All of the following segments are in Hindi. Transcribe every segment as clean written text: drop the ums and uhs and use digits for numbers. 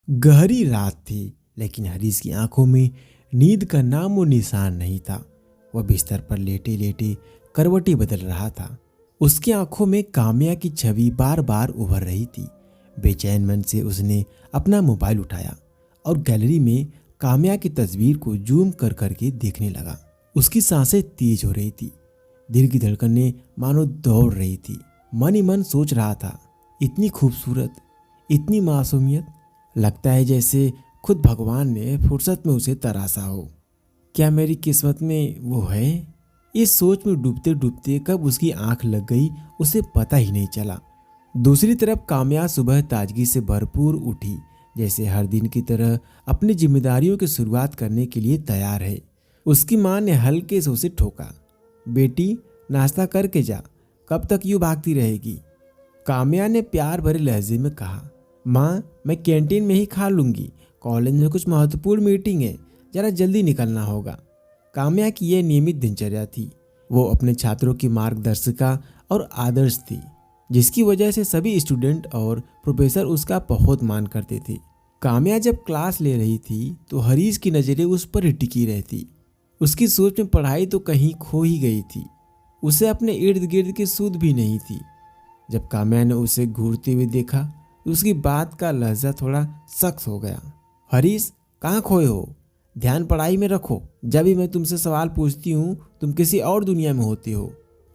गहरी रात थी, लेकिन हरीश की आंखों में नींद का नामो निशान नहीं था। वह बिस्तर पर लेटे लेटे करवटी बदल रहा था। उसकी आंखों में काम्या की छवि बार बार उभर रही थी। बेचैन मन से उसने अपना मोबाइल उठाया और गैलरी में काम्या की तस्वीर को जूम कर करके देखने लगा। उसकी सांसें तेज हो रही थी, दिल की धड़कनें मानो दौड़ रही थी। मन ही मन सोच रहा था, इतनी खूबसूरत, इतनी मासूमियत, लगता है जैसे खुद भगवान ने फुर्सत में उसे तराशा हो। क्या मेरी किस्मत में वो है? इस सोच में डूबते डूबते कब उसकी आंख लग गई उसे पता ही नहीं चला। दूसरी तरफ काम्या सुबह ताजगी से भरपूर उठी, जैसे हर दिन की तरह अपनी जिम्मेदारियों की शुरुआत करने के लिए तैयार है। उसकी माँ ने हल्के से उसे ठोका, बेटी नाश्ता करके जा, कब तक यूं भागती रहेगी? काम्या ने प्यार भरे लहजे में कहा, माँ मैं कैंटीन में ही खा लूंगी, कॉलेज में कुछ महत्वपूर्ण मीटिंग है, जरा जल्दी निकलना होगा। काम्या की यह नियमित दिनचर्या थी। वो अपने छात्रों की मार्गदर्शिका और आदर्श थी, जिसकी वजह से सभी स्टूडेंट और प्रोफेसर उसका बहुत मान करते थे। काम्या जब क्लास ले रही थी तो हरीश की नज़रें उस पर ही टिकी रहती। उसकी सोच में पढ़ाई तो कहीं खो ही गई थी, उसे अपने इर्द गिर्द की सुध भी नहीं थी। जब काम्या ने उसे घूरते हुए देखा तो उसकी बात का लहजा थोड़ा सख्त हो गया। हरीश, कहाँ खोए हो? ध्यान पढ़ाई में रखो। जब भी मैं तुमसे सवाल पूछती हूँ तुम किसी और दुनिया में होती हो।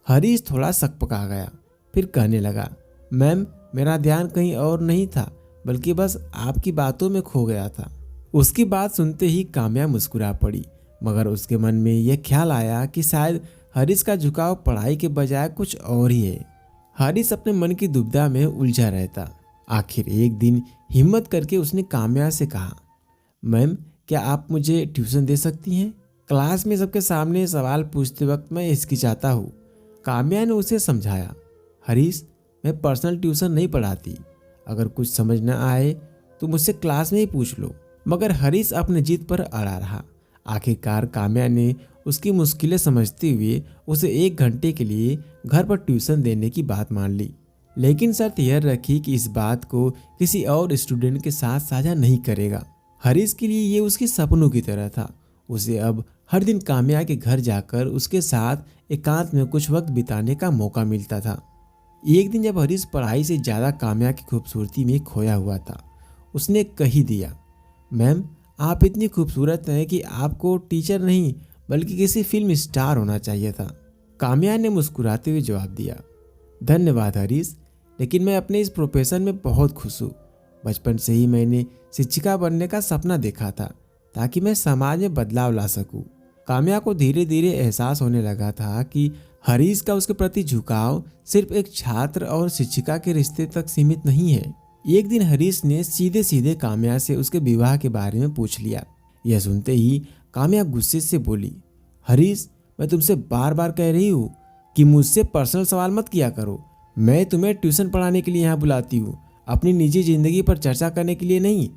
हरीश थोड़ा सकपका गया, फिर कहने लगा, मैम मेरा ध्यान कहीं और नहीं था, बल्कि बस आपकी बातों में खो गया था। उसकी बात सुनते ही काम्या मुस्कुरा पड़ी, मगर उसके मन में यह ख्याल आया कि शायद हरीश का झुकाव पढ़ाई के बजाय कुछ और ही है। हरीश अपने मन की दुविधा में उलझा रहता। आखिर एक दिन हिम्मत करके उसने काम्या से कहा, मैम क्या आप मुझे ट्यूशन दे सकती हैं? क्लास में सबके सामने सवाल पूछते वक्त मैं हिचकिचाता हूँ। काम्या ने उसे समझाया, हरीश मैं पर्सनल ट्यूशन नहीं पढ़ाती, अगर कुछ समझ न आए तो मुझसे क्लास में ही पूछ लो। मगर हरीश अपने जिद पर अड़ा रहा। आखिरकार काम्या ने उसकी मुश्किलें समझते हुए उसे 1 घंटे के लिए घर पर ट्यूशन देने की बात मान ली, लेकिन शर्त यह रखी कि इस बात को किसी और स्टूडेंट के साथ साझा नहीं करेगा। हरीश के लिए ये उसके सपनों की तरह था। उसे अब हर दिन काम्या के घर जाकर उसके साथ एकांत में कुछ वक्त बिताने का मौका मिलता था। एक दिन जब हरीश पढ़ाई से ज़्यादा काम्या की खूबसूरती में खोया हुआ था, उसने कह ही दिया, मैम आप इतनी खूबसूरत हैं कि आपको टीचर नहीं बल्कि किसी फिल्म स्टार होना चाहिए था। काम्या ने मुस्कुराते हुए जवाब दिया, धन्यवाद हरीश, लेकिन मैं अपने इस प्रोफेशन में बहुत खुश हूँ। बचपन से ही मैंने शिक्षिका बनने का सपना देखा था ताकि मैं समाज में बदलाव ला सकूं। काम्या को धीरे धीरे एहसास होने लगा था कि हरीश का उसके प्रति झुकाव सिर्फ एक छात्र और शिक्षिका के रिश्ते तक सीमित नहीं है। एक दिन हरीश ने सीधे सीधे काम्या से उसके विवाह के बारे में पूछ लिया। यह सुनते ही काम्या गुस्से से बोली, हरीश मैं तुमसे बार बार कह रही हूँ कि मुझसे पर्सनल सवाल मत किया करो। मैं तुम्हें ट्यूशन पढ़ाने के लिए यहाँ बुलाती हूँ, अपनी निजी जिंदगी पर चर्चा करने के लिए नहीं।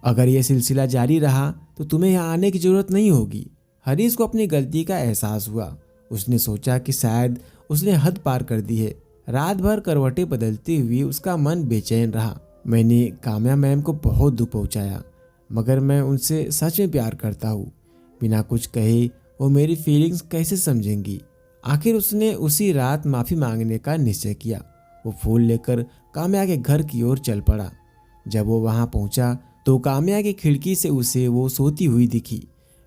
अगर यह सिलसिला जारी रहा तो तुम्हें यहाँ आने की जरूरत नहीं होगी। हरीश को अपनी गलती का एहसास हुआ। उसने सोचा कि शायद उसने हद पार कर दी है। रात भर करवटें बदलते हुए उसका मन बेचैन रहा। मैंने काम्या मैम को बहुत दुख पहुँचाया, मगर मैं उनसे सच में प्यार करता हूँ। बिना कुछ कहे वो मेरी फीलिंग्स कैसे समझेंगी? आखिर उसने उसी रात माफ़ी मांगने का निश्चय किया। वो फूल लेकर काम्या के घर की ओर चल पड़ा। जब वो वहाँ पहुँचा तो काम्या की खिड़की से उसे वो सोती हुई दिखी।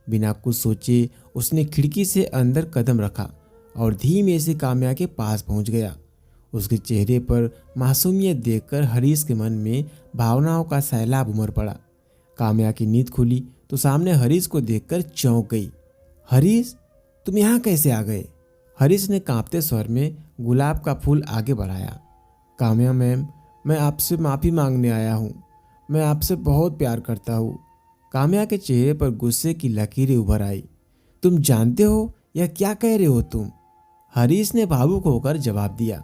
बिना कुछ सोचे उसने खिड़की से अंदर कदम रखा और धीमे से काम्या के पास पहुँच गया। उसके चेहरे पर मासूमियत देखकर हरीश के मन में भावनाओं का सैलाब उमड़ पड़ा। काम्या की नींद खुली तो सामने हरीश को देखकर चौंक गई। हरीश तुम यहाँ कैसे आ गए? हरीश ने कांपते स्वर में गुलाब का फूल आगे बढ़ाया। काम्या मैम मैं आपसे माफ़ी मांगने आया हूँ, मैं आपसे बहुत प्यार करता हूँ। काम्या के चेहरे पर गुस्से की लकीरें उभर आई। तुम जानते हो यह क्या कह रहे हो तुम? हरीश ने भावुक होकर जवाब दिया,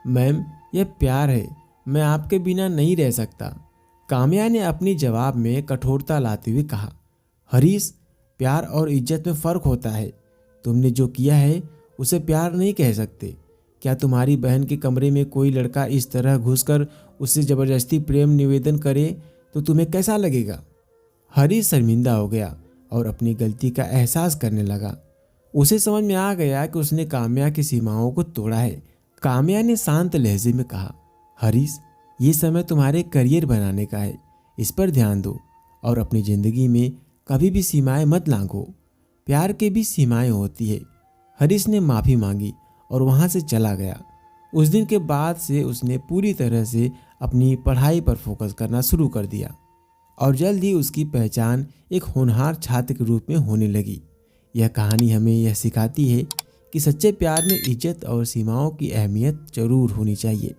मैम यह प्यार है, मैं आपके बिना नहीं रह सकता। काम्या ने अपनी जवाब में कठोरता लाते हुए कहा, हरीश प्यार और इज्जत में फ़र्क होता है। तुमने जो किया है उसे प्यार नहीं कह सकते। क्या तुम्हारी बहन के कमरे में कोई लड़का इस तरह घुसकर उससे ज़बरदस्ती प्रेम निवेदन करे तो तुम्हें कैसा लगेगा? हरीश शर्मिंदा हो गया और अपनी गलती का एहसास करने लगा। उसे समझ में आ गया कि उसने काम्या की सीमाओं को तोड़ा है। काम्या ने शांत लहजे में कहा, हरीश, ये समय तुम्हारे करियर बनाने का है, इस पर ध्यान दो और अपनी जिंदगी में कभी भी सीमाएं मत लांघो। प्यार के भी सीमाएं होती है। हरीश ने माफ़ी मांगी और वहाँ से चला गया। उस दिन के बाद से उसने पूरी तरह से अपनी पढ़ाई पर फोकस करना शुरू कर दिया और जल्द ही उसकी पहचान एक होनहार छात्र के रूप में होने लगी। यह कहानी हमें यह सिखाती है कि सच्चे प्यार में इज्जत और सीमाओं की अहमियत जरूर होनी चाहिए।